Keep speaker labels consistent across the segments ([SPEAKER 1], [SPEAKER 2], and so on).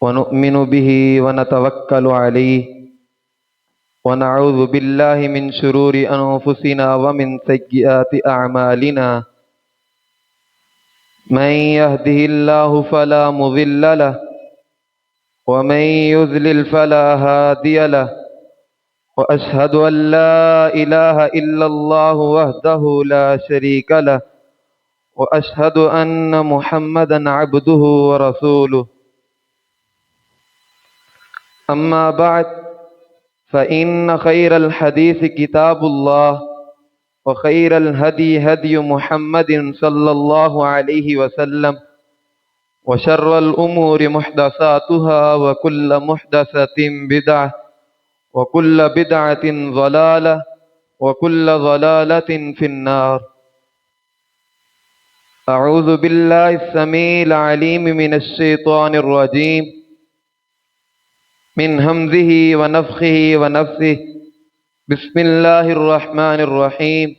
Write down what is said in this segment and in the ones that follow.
[SPEAKER 1] ونؤمن به ونتوكل عليه ونعوذ بالله من شرور أنفسنا ومن سيئات أعمالنا من يهده الله فلا مضل له ومن يضلل فلا هادي له وأشهد أن لا إله إلا الله وحده لا شريك له وأشهد أن محمدا عبده ورسوله أما بعد فإن خير الحديث كتاب الله وخير الهدي هدي محمد صلى الله عليه وسلم وشر الأمور محدثاتها وكل محدثة بدعة وكل بدعة ضلالة وكل ضلالة في النار. أعوذ بالله السميع العليم من الشيطان الرجيم من همزه ونفخه ونفثه. بسم الله الرحمن الرحيم.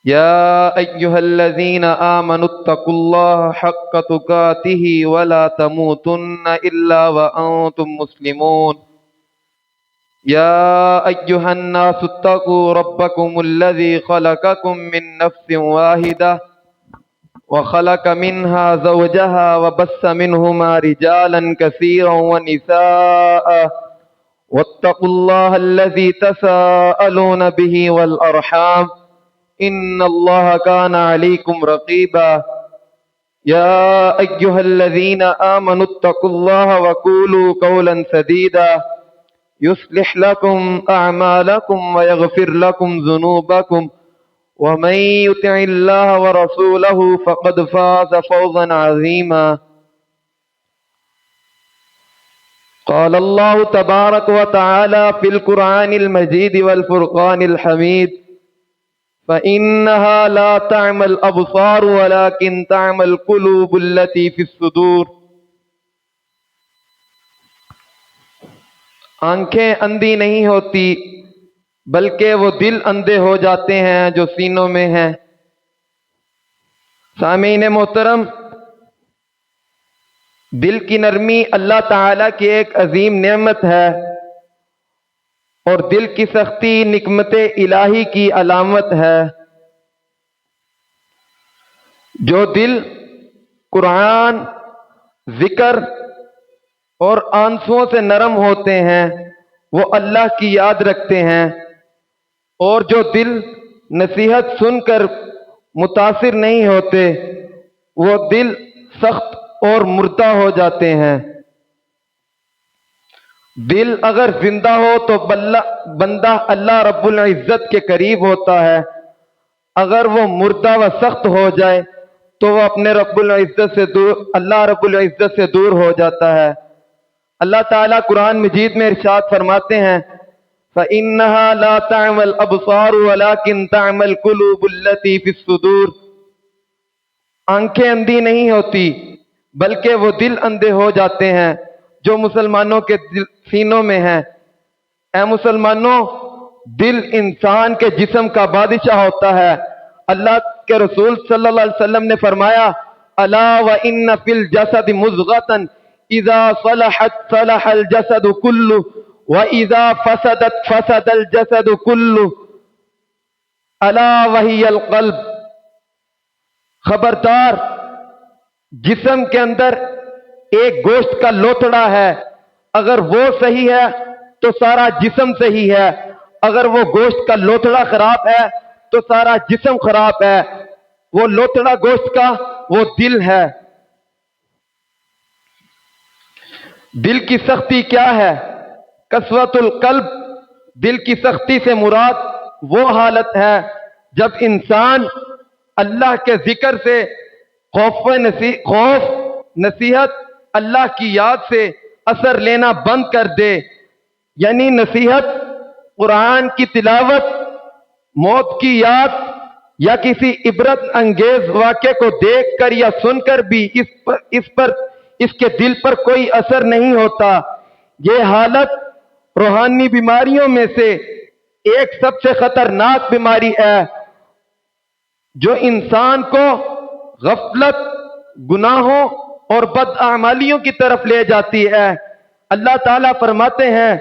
[SPEAKER 1] يا أيها الذين آمنوا اتقوا الله حق تقاته ولا تموتن إلا وأنتم مسلمون. يا أيها الناس اتقوا ربكم الذي خلقكم من نفس واحدة وخلق منها زوجها وبث منهما رجالا كثيرا ونساء واتقوا الله الذي تساءلون به والأرحام إن الله كان عليكم رقيبا. يا أيها الذين آمنوا اتقوا الله وقولوا قولا سديدا يصلح لكم أعمالكم ويغفر لكم ذنوبكم ومن يطع الله ورسوله فقد فاز فوزا عظيما. قال الله تبارك وتعالى في القرآن المجيد والفرقان الحميد فإنها لا تعمى الأبصار ولكن تعمى القلوب التي في الصدور. آنکھیں اندھی نہیں ہوتی بلکہ وہ دل اندھے ہو جاتے ہیں جو سینوں میں ہیں. سامعین محترم، دل کی نرمی اللہ تعالیٰ کی ایک عظیم نعمت ہے اور دل کی سختی نقمت الہی کی علامت ہے. جو دل قرآن، ذکر اور آنسوؤں سے نرم ہوتے ہیں وہ اللہ کی یاد رکھتے ہیں، اور جو دل نصیحت سن کر متاثر نہیں ہوتے وہ دل سخت اور مردہ ہو جاتے ہیں. دل اگر زندہ ہو تو بندہ اللہ رب العزت کے قریب ہوتا ہے، اگر وہ مردہ و سخت ہو جائے تو وہ اپنے اللہ رب العزت سے دور ہو جاتا ہے. اللہ تعالیٰ قرآن مجید میں ارشاد فرماتے ہیں فَإِنَّهَا لَا تَعْمَى الْأَبْصَارُ وَلَكِنْ تَعْمَى الْقُلُوبُ الَّتِي فِي الصُّدُورِ. آنکھیں اندھی نہیں ہوتی بلکہ وہ دل اندھے ہو جاتے ہیں جو مسلمانوں کے سینوں میں ہیں. اے مسلمانوں، دل انسان کے جسم کا بادشاہ ہوتا ہے. اللہ کے رسول صلی اللہ علیہ وسلم نے فرمایا الا وَإِنَّ فِي الْجَسَدِ مُضْغَةً اذا صلحت صلح الجسد كله واذا فسدت فسد الجسد كله الا وهي القلب. خبردار، جسم کے اندر ایک گوشت کا لوتھڑا ہے، اگر وہ صحیح ہے تو سارا جسم صحیح ہے، اگر وہ گوشت کا لوتھڑا خراب ہے تو سارا جسم خراب ہے. وہ لوتھڑا گوشت کا وہ دل ہے. دل کی سختی کیا ہے؟ قسوۃ القلب. دل کی سختی سے مراد وہ حالت ہے جب انسان اللہ کے ذکر سے خوف نصیحت اللہ کی یاد سے اثر لینا بند کر دے. یعنی نصیحت، قرآن کی تلاوت، موت کی یاد یا کسی عبرت انگیز واقعے کو دیکھ کر یا سن کر بھی اس کے دل پر کوئی اثر نہیں ہوتا. یہ حالت روحانی بیماریوں میں سے ایک سب سے خطرناک بیماری ہے جو انسان کو غفلت، گناہوں اور بدعمالیوں کی طرف لے جاتی ہے۔ اللہ تعالیٰ فرماتے ہیں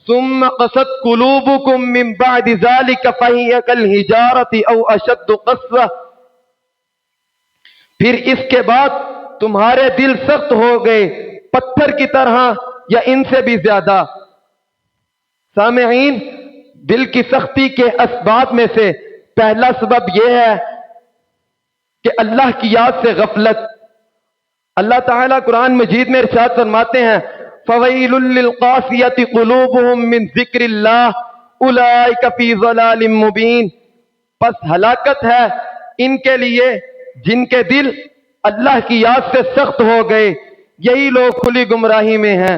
[SPEAKER 1] ثم قست قلوبکم من بعد ذلك فهي كالحجارة او اشد قسوة، پھر اس کے بعد تمہارے دل سخت ہو گئے پتھر کی طرح یا ان سے بھی زیادہ۔ سامعین، دل کی سختی کے اسباب میں سے پہلا سبب یہ ہے کہ اللہ کی یاد سے غفلت۔ اللہ تعالیٰ قرآن مجید میں ارشاد فرماتے ہیں فَوَيْلٌ لِّلْقَاسِيَةِ قُلُوبُهُم مِّن ذِكْرِ اللَّهِ أُولَٰئِكَ فِي ضَلَالٍ مُّبِينٍ، پس ہلاکت ہے ان کے لیے جن کے دل اللہ کی یاد سے سخت ہو گئے، یہی لوگ کھلی گمراہی میں ہیں۔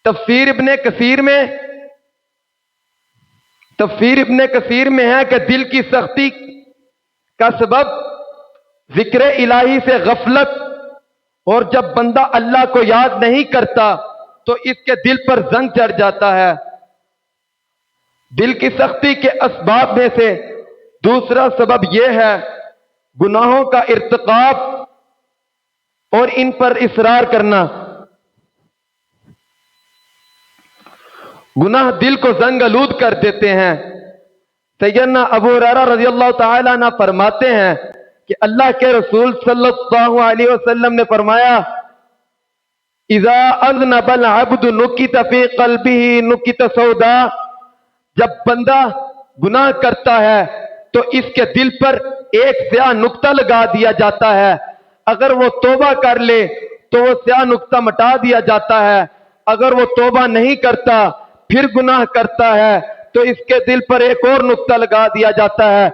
[SPEAKER 1] تفسیر ابن کثیر میں ہے کہ دل کی سختی کا سبب ذکر الہی سے غفلت، اور جب بندہ اللہ کو یاد نہیں کرتا تو اس کے دل پر زنگ چڑھ جاتا ہے۔ دل کی سختی کے اسباب میں سے دوسرا سبب یہ ہے گناہوں کا ارتکاب اور ان پر اصرار کرنا۔ گناہ دل کو زنگ آلود کر دیتے ہیں۔ سیدنا ابو ہریرہ رضی اللہ تعالیٰ عنہ فرماتے ہیں کہ اللہ کے رسول صلی اللہ علیہ وسلم نے فرمایا اذا اذنب العبد نکت فی قلبہ نکت سوداء، جب بندہ گناہ کرتا ہے تو اس کے دل پر ایک سیاہ نقطہ لگا دیا جاتا ہے، اگر وہ توبہ کر لے تو وہ سیاہ نقطہ مٹا دیا جاتا ہے، اگر وہ توبہ نہیں کرتا پھر گناہ کرتا ہے تو اس کے دل پر ایک اور نقطہ لگا دیا جاتا ہے،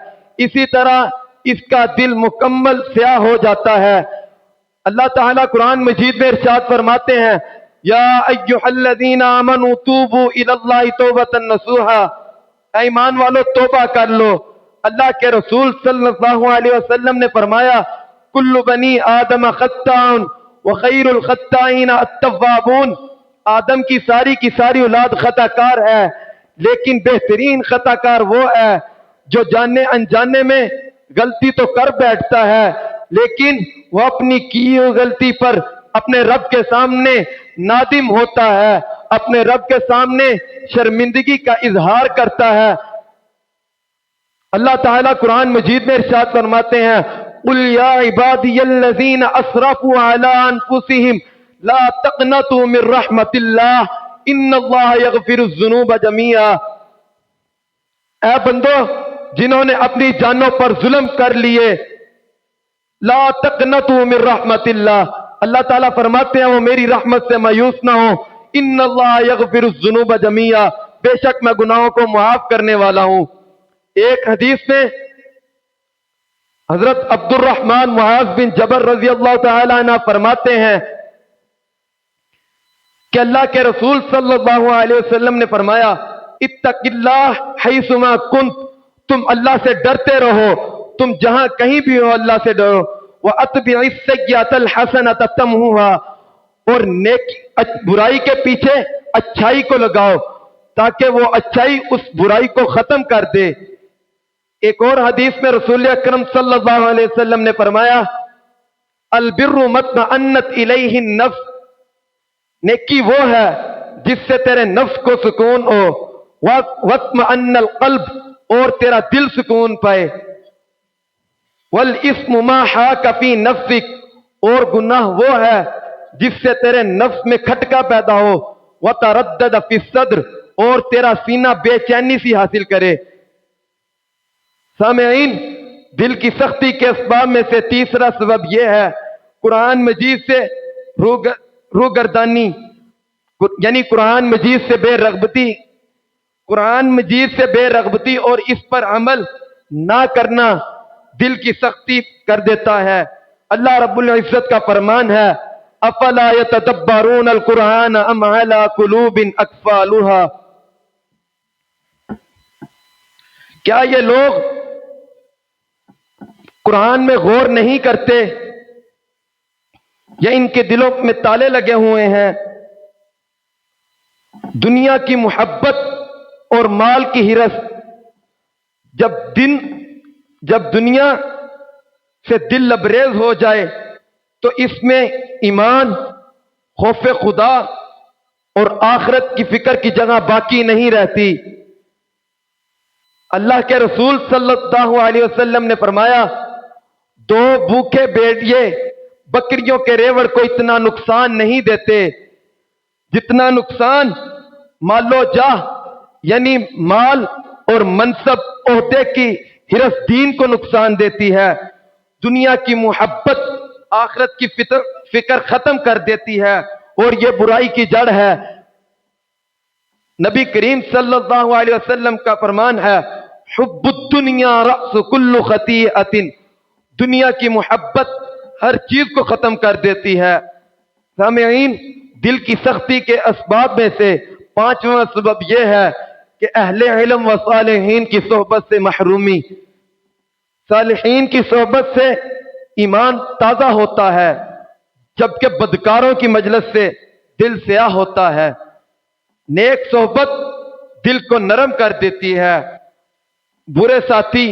[SPEAKER 1] اسی طرح اس کا دل مکمل سیاہ ہو جاتا ہے۔ اللہ تعالیٰ قرآن مجید میں ارشاد فرماتے ہیں یا ایھا الذین آمنوا توبوا الی اللہ توبۃ نصوحا، اے ایمان والو توبہ کر لو۔ اللہ کے رسول صلی اللہ علیہ وسلم نے فرمایا کل بنی آدم خطاء وخیر الخطائین التوابون، آدم کی ساری اولاد خطا کار ہے، لیکن بہترین خطا کار وہ ہے جو جانے انجانے میں غلطی تو کر بیٹھتا ہے لیکن وہ اپنی کی ہوئی غلطی پر اپنے رب کے سامنے نادم ہوتا ہے، اپنے رب کے سامنے شرمندگی کا اظہار کرتا ہے۔ اللہ تعالیٰ قرآن مجید میں ارشاد فرماتے ہیں قل یا عبادی الذین اسرفوا علی انفسہم لا تقنطوا من رحمت اللہ ان اللہ یغفر الذنوب جميعا، اے بندو جنہوں نے اپنی جانوں پر ظلم کر لیے، لا تقنطوا من رحمت اللہ، اللہ تعالیٰ فرماتے ہیں وہ میری رحمت سے مایوس نہ ہو، ان اللہ یغفر الذنوب جميعا، بے شک میں گناہوں کو معاف کرنے والا ہوں۔ ایک حدیث میں حضرت عبد الرحمن معاذ بن جبل رضی اللہ تعالی عنہ فرماتے ہیں کہ اللہ کے رسول صلی اللہ علیہ وسلم نے فرمایا اتق اللہ حیثما کنت، تم اللہ سے ڈرتے رہو، تم جہاں کہیں بھی ہو اللہ سے ڈرو، وَأَتْبِعِ السَّيِّئَةَ الْحَسَنَةَ تَمْحُوهَا، اور نیک برائی کے پیچھے اچھائی کو لگاؤ تاکہ وہ اچھائی اس برائی کو ختم کر دے۔ ایک اور حدیث میں رسول اکرم صلی اللہ علیہ وسلم نے فرمایا البر مطمئنت الیہ النفس، نیکی وہ ہے جس سے تیرے نفس کو سکون ہو، واطمئن القلب، اور تیرا دل سکون پائے، والاسم ما حاک فی نفسک، اور گناہ وہ ہے جس سے تیرے نفس میں کھٹکا پیدا ہو، وتردد فی الصدر، اور تیرا سینہ بے چینی سی حاصل کرے۔ سامعین، دل کی سختی کے اسباب میں سے تیسرا سبب یہ ہے قرآن مجید سے روگردانی، یعنی قرآن مجید سے بے رغبتی اور اس پر عمل نہ کرنا دل کی سختی کر دیتا ہے۔ اللہ رب العزت کا فرمان ہے افلا یتدبرون القرآن ام علی قلوب اقفالها، کیا یہ لوگ قرآن میں غور نہیں کرتے یا ان کے دلوں میں تالے لگے ہوئے ہیں؟ دنیا کی محبت اور مال کی ہرس، جب دنیا سے دل لبریز ہو جائے تو اس میں ایمان، خوف خدا اور آخرت کی فکر کی جگہ باقی نہیں رہتی۔ اللہ کے رسول صلی اللہ علیہ وسلم نے فرمایا، دو بھوکے بھیڑیے بکریوں کے ریوڑ کو اتنا نقصان نہیں دیتے جتنا نقصان مال و جاہ یعنی مال اور منصب، عہدے کی ہرس دین کو نقصان دیتی ہے۔ دنیا کی محبت آخرت کی فکر ختم کر دیتی ہے اور یہ برائی کی جڑ ہے۔ نبی کریم صلی اللہ علیہ وسلم کا فرمان ہے، حب الدنیا رأس کل خطیئۃ، دنیا کی محبت ہر چیز کو ختم کر دیتی ہے۔ سامعین، دل کی سختی کے اسباب میں سے پانچواں سبب یہ ہے کہ اہل علم و صالحین کی صحبت سے محرومی۔ صالحین کی صحبت سے ایمان تازہ ہوتا ہے، جبکہ بدکاروں کی مجلس سے دل سیاہ ہوتا ہے۔ نیک صحبت دل کو نرم کر دیتی ہے، برے ساتھی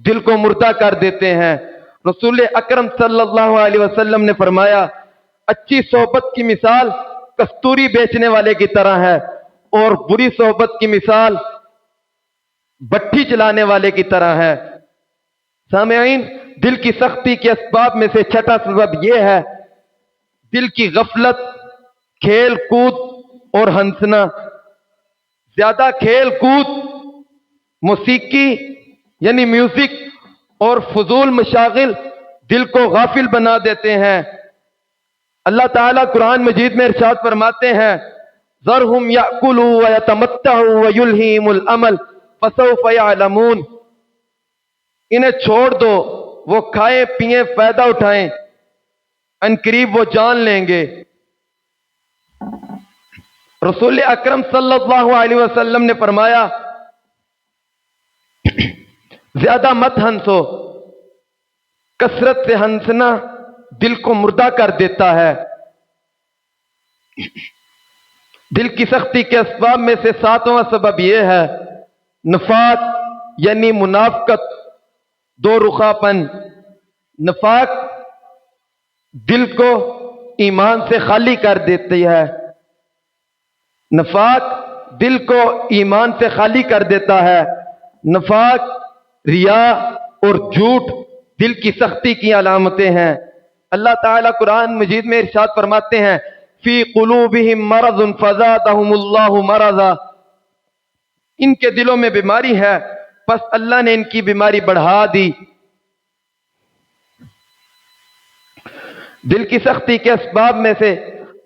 [SPEAKER 1] دل کو مردہ کر دیتے ہیں۔ رسول اکرم صلی اللہ علیہ وسلم نے فرمایا، اچھی صحبت کی مثال کستوری بیچنے والے کی طرح ہے اور بری صحبت کی مثال بٹھی چلانے والے کی طرح ہے۔ سامعین، دل کی سختی کے اسباب میں سے چھٹا سبب یہ ہے دل کی غفلت، کھیل کود اور ہنسنا۔ زیادہ کھیل کود، موسیقی یعنی میوزک اور فضول مشاغل دل کو غافل بنا دیتے ہیں۔ اللہ تعالیٰ قرآن مجید میں ارشاد فرماتے ہیں، ذرہم یأکلوا ویتمتعوا ویلہہم الامل فسوف یعلمون، انہیں چھوڑ دو، وہ کھائیں پیئیں فائدہ اٹھائیں، ان قریب وہ جان لیں گے۔ رسول اکرم صلی اللہ علیہ وسلم نے فرمایا، زیادہ مت ہنسو، کثرت سے ہنسنا دل کو مردہ کر دیتا ہے۔ دل کی سختی کے اسباب میں سے ساتواں سبب یہ ہے نفاق یعنی منافقت، دو رخا پن۔ نفاق دل کو ایمان سے خالی کر دیتی ہے، نفاق دل کو ایمان سے خالی کر دیتا ہے۔ نفاق، ریا اور جھوٹ دل کی سختی کی علامتیں ہیں۔ اللہ تعالیٰ قرآن مجید میں ارشاد فرماتے ہیں، فی قلوبہم مرض فزادہم اللہ مرضا، ان کے دلوں میں بیماری ہے پس اللہ نے ان کی بیماری بڑھا دی۔ دل کی سختی کے اسباب میں سے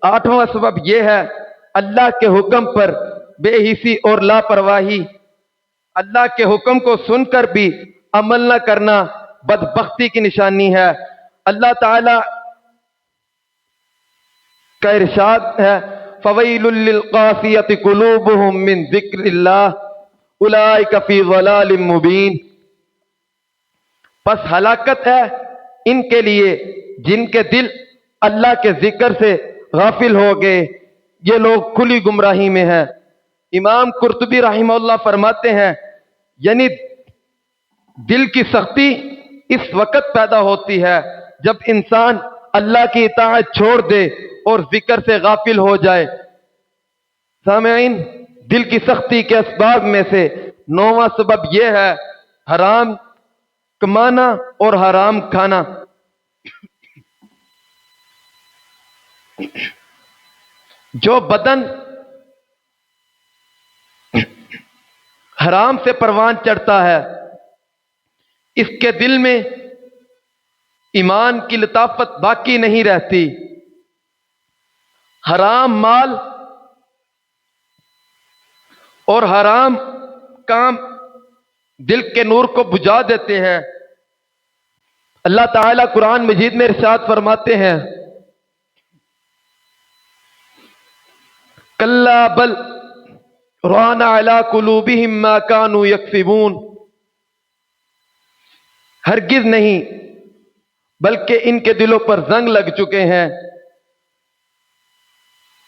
[SPEAKER 1] آٹھواں سبب یہ ہے اللہ کے حکم پر بے حسی اور لاپرواہی۔ اللہ کے حکم کو سن کر بھی عمل نہ کرنا بدبختی کی نشانی ہے۔ اللہ تعالی کا ارشاد ہے، فَوَيْلٌ لِّلْقَاسِيَةِ قُلُوبُهُم مِّن ذِكْرِ اللَّهِ أُولَٰئِكَ فِي ضَلَالٍ مُّبِينٍ، پس ہلاکت ہے ان کے لیے جن کے دل اللہ کے ذکر سے غافل ہو گئے، یہ لوگ کھلی گمراہی میں ہیں۔ امام قرطبی رحمہ اللہ فرماتے ہیں، یعنی دل کی سختی اس وقت پیدا ہوتی ہے جب انسان اللہ کی اطاعت چھوڑ دے اور ذکر سے غافل ہو جائے۔ سامعین، دل کی سختی کے اسباب میں سے نوواں سبب یہ ہے حرام کمانا اور حرام کھانا۔ جو بدن حرام سے پروان چڑھتا ہے اس کے دل میں ایمان کی لطافت باقی نہیں رہتی۔ حرام مال اور حرام کام دل کے نور کو بجھا دیتے ہیں۔ اللہ تعالیٰ قرآن مجید میں ارشاد فرماتے ہیں، کلا بل ران علی قلوبہم ما کانوا یکسبون، ہرگز نہیں بلکہ ان کے دلوں پر زنگ لگ چکے ہیں۔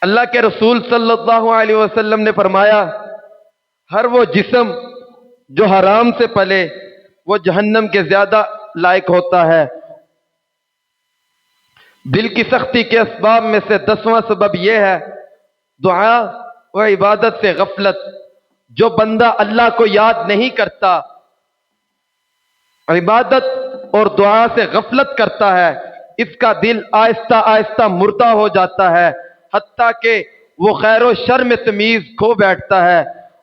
[SPEAKER 1] اللہ کے رسول صلی اللہ علیہ وسلم نے فرمایا، ہر وہ جسم جو حرام سے پلے وہ جہنم کے زیادہ لائق ہوتا ہے۔ دل کی سختی کے اسباب میں سے 10واں سبب یہ ہے دعا و عبادت سے غفلت۔ جو بندہ اللہ کو یاد نہیں کرتا، عبادت اور دعا سے غفلت کرتا ہے، اس کا دل آہستہ آہستہ مردہ ہو جاتا ہے، حتیٰ کہ وہ خیر و شر میں تمیز کھو بیٹھتا ہے،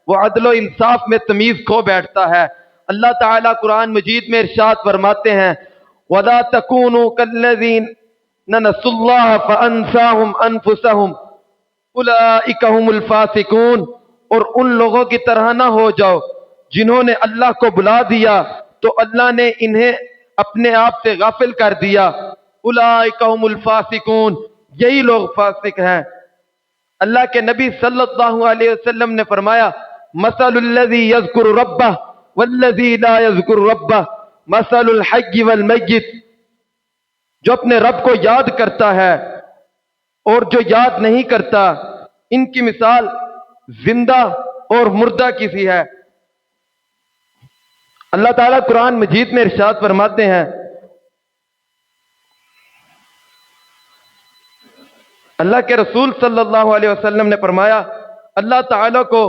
[SPEAKER 1] وہ عدل و انصاف میں تمیز کھو بیٹھتا ہے۔ اللہ تعالیٰ قرآن مجید میں ارشاد فرماتے ہیں وَلَا تَكُونُوا كَالَّذِينَ نَسُوا اللَّهَ فَأَنسَاهُمْ أَنفُسَهُمْ أُولَئِكَ هُمُ الْفَاسِقُونَ، اور ان لوگوں کی طرح نہ ہو جاؤ جنہوں نے اللہ کو بلا دیا تو اللہ نے انہیں اپنے آپ سے غافل کر دیا۔ اولئک هم الفاسقون، یہی لوگ فاسق ہیں۔ اللہ کے نبی صلی اللہ علیہ وسلم نے فرمایا مثل الذی یذکر ربہ والذی لا یذکر ربہ مثل الحی والمیت، جو اپنے رب کو یاد کرتا ہے اور جو یاد نہیں کرتا، ان کی مثال زندہ اور مردہ کی سی ہے۔ اللہ تعالیٰ قرآن مجید میں ارشاد فرماتے ہیں اللہ کے رسول صلی اللہ علیہ وسلم نے فرمایا اللہ تعالیٰ کو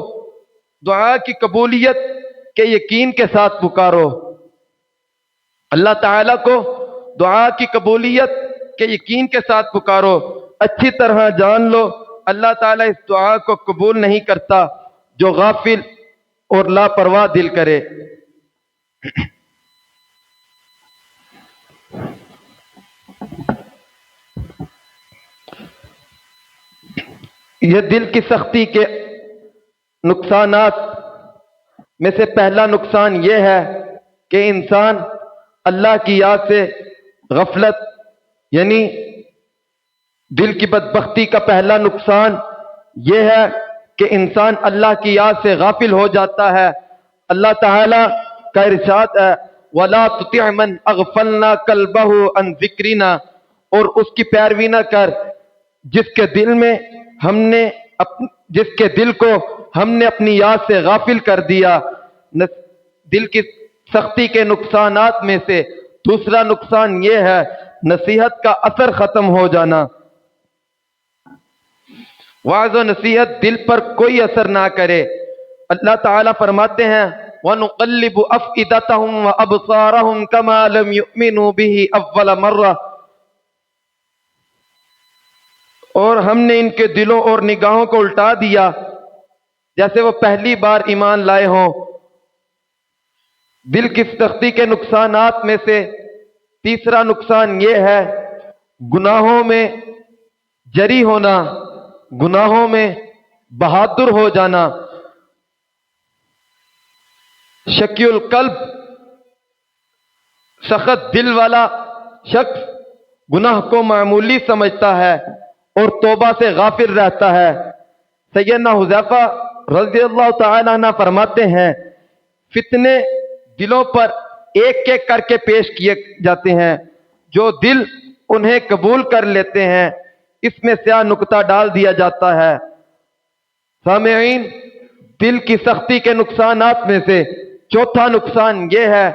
[SPEAKER 1] دعا کی قبولیت کے یقین کے ساتھ پکارو۔ اللہ تعالیٰ کو دعا کی قبولیت کے یقین کے ساتھ پکارو۔ اچھی طرح جان لو اللہ تعالیٰ اس دعا کو قبول نہیں کرتا جو غافل اور لاپرواہ دل کرے۔ یہ دل کی سختی کے نقصانات میں سے پہلا نقصان یہ ہے کہ انسان اللہ کی یاد سے غفلت، یعنی دل کی بدبختی کا پہلا نقصان یہ ہے کہ انسان اللہ کی یاد سے غافل ہو جاتا ہے۔ اللہ تعالی کا ارشاد ہے وَلَا تُطِعْ مَنْ أَغْفَلْنَا قَلْبَهُ عَنْ ذِكْرِنَا، اور اس کی پیروی نہ کر جس کے دل کو ہم نے اپنی یاد سے غافل کر دیا۔ دل کی سختی کے نقصانات میں سے دوسرا نقصان یہ ہے نصیحت کا اثر ختم ہو جانا۔ وعظ و نصیحت دل پر کوئی اثر نہ کرے۔ اللہ تعالیٰ فرماتے ہیں وَنُقَلِّبُ أَفْئِدَتَهُمْ وَأَبْصَارَهُمْ كَمَا لَمْ يُؤْمِنُوا بِهِ أَوَّلَ مَرَّةٍ، اور ہم نے ان کے دلوں اور نگاہوں کو الٹا دیا جیسے وہ پہلی بار ایمان لائے ہوں۔ دل کی سختی کے نقصانات میں سے تیسرا نقصان یہ ہے گناہوں میں جری ہونا، گناہوں میں بہادر ہو جانا۔ شکی القلب، سخت دل والا شخص گناہ کو معمولی سمجھتا ہے اور توبہ سے غافل رہتا ہے۔ سیدنا حذیفہ رضی اللہ تعالی عنہ فرماتے ہیں فتنے دلوں پر ایک ایک کر کے پیش کیے جاتے ہیں، جو دل انہیں قبول کر لیتے ہیں اس میں سیاہ نقطہ ڈال دیا جاتا ہے۔ سامعین، دل کی سختی کے نقصانات میں سے چوتھا نقصان یہ ہے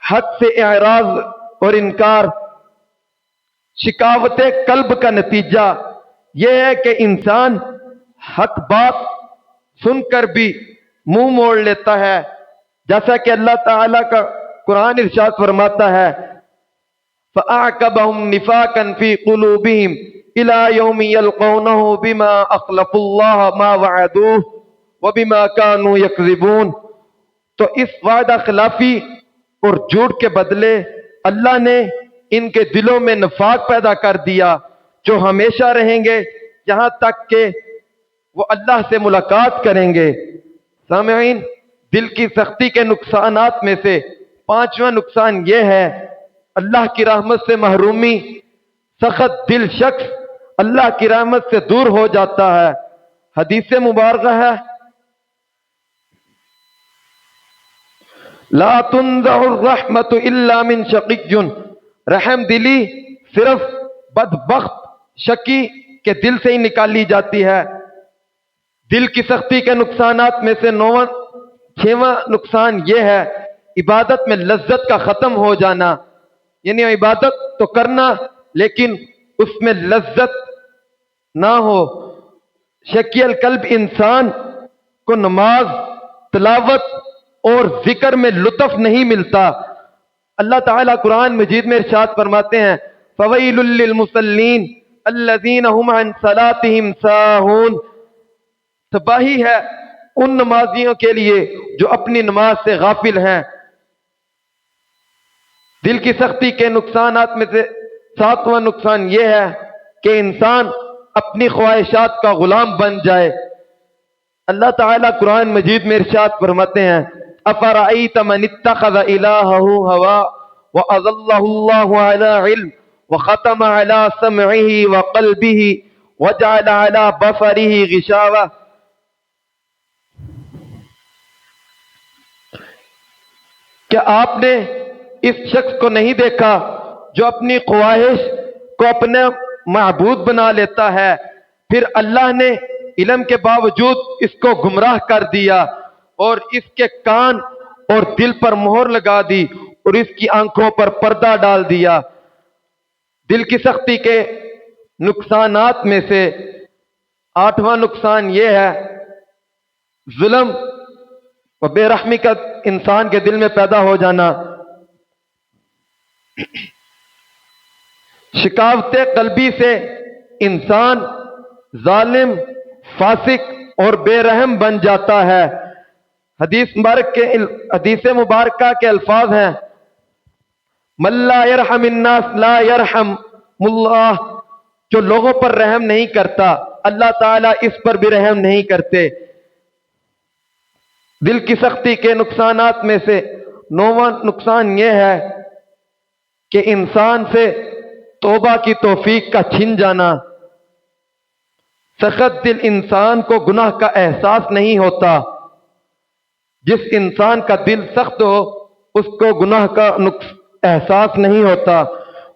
[SPEAKER 1] حد سے اعراض اور انکار۔ شکاوت قلب کا نتیجہ یہ ہے کہ انسان حق بات سن کر بھی منہ موڑ لیتا ہے، جیسا کہ اللہ تعالیٰ کا قرآن ارشاد فرماتا ہے فَأَعْقَبَهُمْ نِفَاقًا فِي قُلُوبِهِمْ إِلَى يَوْمِ يَلْقَوْنَهُ بِمَا أَخْلَفُوا اللَّهَ مَا وَعَدُوهُ وَبِمَا كَانُوا يَكْذِبُونَ، تو اس وعدہ خلافی اور جھوٹ کے بدلے اللہ نے ان کے دلوں میں نفاق پیدا کر دیا جو ہمیشہ رہیں گے یہاں تک کہ وہ اللہ سے ملاقات کریں گے۔ سامعین، دل کی سختی کے نقصانات میں سے پانچواں نقصان یہ ہے اللہ کی رحمت سے محرومی۔ سخت دل شخص اللہ کی رحمت سے دور ہو جاتا ہے۔ حدیث مبارکہ ہے لا تنزع الرحمت الا من شقی، رحم دلی صرف بدبخت شقی کے دل سے ہی نکالی جاتی ہے۔ دل کی سختی کے نقصانات میں سے چھواں نقصان یہ ہے عبادت میں لذت کا ختم ہو جانا، یعنی عبادت تو کرنا لیکن اس میں لذت نہ ہو، شقی القلب انسان کو نماز، تلاوت اور ذکر میں لطف نہیں ملتا۔ اللہ تعالیٰ قرآن مجید میں ارشاد فرماتے ہیں فَوَيْلٌ لِّلْمُصَلِّينَ الَّذِينَ هُمْ عَنْ صَلَاتِهِمْ سَاهُونَ، تباہی ہے ان نمازیوں کے لیے جو اپنی نماز سے غافل ہیں۔ دل کی سختی کے نقصانات میں سے ساتواں نقصان یہ ہے کہ انسان اپنی خواہشات کا غلام بن جائے۔ اللہ تعالیٰ قرآن مجید میں ارشاد فرماتے ہیں افرأیت من اتخذ الہہ ہوا وأضلہ اللہ علی علم وختم علی سمعہ وقلبہ وجعل علی بصرہ غشاوہ، کیا آپ نے اس شخص کو نہیں دیکھا جو اپنی خواہش کو اپنے معبود بنا لیتا ہے، پھر اللہ نے علم کے باوجود اس کو گمراہ کر دیا اور اس کے کان اور دل پر مہر لگا دی اور اس کی آنکھوں پر پردہ ڈال دیا۔ دل کی سختی کے نقصانات میں سے آٹھواں نقصان یہ ہے ظلم و بے رحمی کا انسان کے دل میں پیدا ہو جانا۔ شکاوت قلبی سے انسان ظالم، فاسق اور بے رحم بن جاتا ہے۔ حدیث مبارکہ کے الفاظ ہیں من لا یرحم الناس لا یرحم اللہ، جو لوگوں پر رحم نہیں کرتا اللہ تعالیٰ اس پر بھی رحم نہیں کرتے۔ دل کی سختی کے نقصانات میں سے نوواں نقصان یہ ہے کہ انسان سے توبہ کی توفیق کا چھن جانا۔ سخت دل انسان کو گناہ کا احساس نہیں ہوتا۔ جس انسان کا دل سخت ہو اس کو گناہ کا احساس نہیں ہوتا،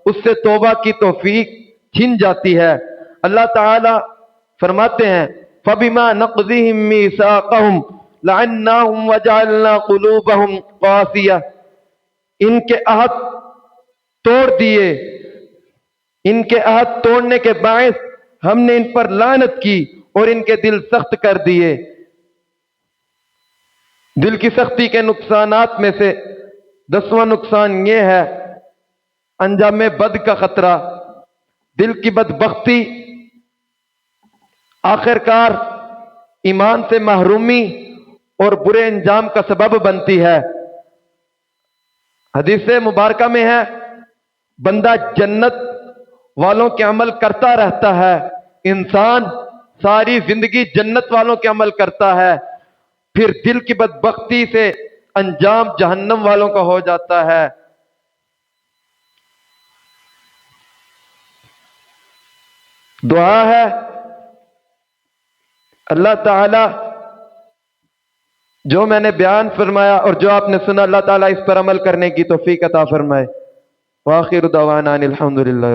[SPEAKER 1] اس سے توبہ کی توفیق چھن جاتی ہے۔ اللہ تعالی فرماتے ہیں فَبِمَا نَقْضِهِم مِّيثَاقَهُمْ لَعَنَّاهُمْ وَجَعَلْنَا قُلُوبَهُمْ قَاسِيَةً، ان کے عہد توڑ دیے، ان کے عہد توڑنے کے باعث ہم نے ان پر لعنت کی اور ان کے دل سخت کر دیے۔ دل کی سختی کے نقصانات میں سے 10واں نقصان یہ ہے انجام بد کا خطرہ۔ دل کی بدبختی آخر کار ایمان سے محرومی اور برے انجام کا سبب بنتی ہے۔ حدیث مبارکہ میں ہے بندہ جنت والوں کے عمل کرتا رہتا ہے، انسان ساری زندگی جنت والوں کے عمل کرتا ہے، پھر دل کی بدبختی سے انجام جہنم والوں کا ہو جاتا ہے۔ دعا ہے اللہ تعالی جو میں نے بیان فرمایا اور جو آپ نے سنا اللہ تعالیٰ اس پر عمل کرنے کی توفیق عطا فرمائے۔ وآخر دعوانا ان الحمدللہ۔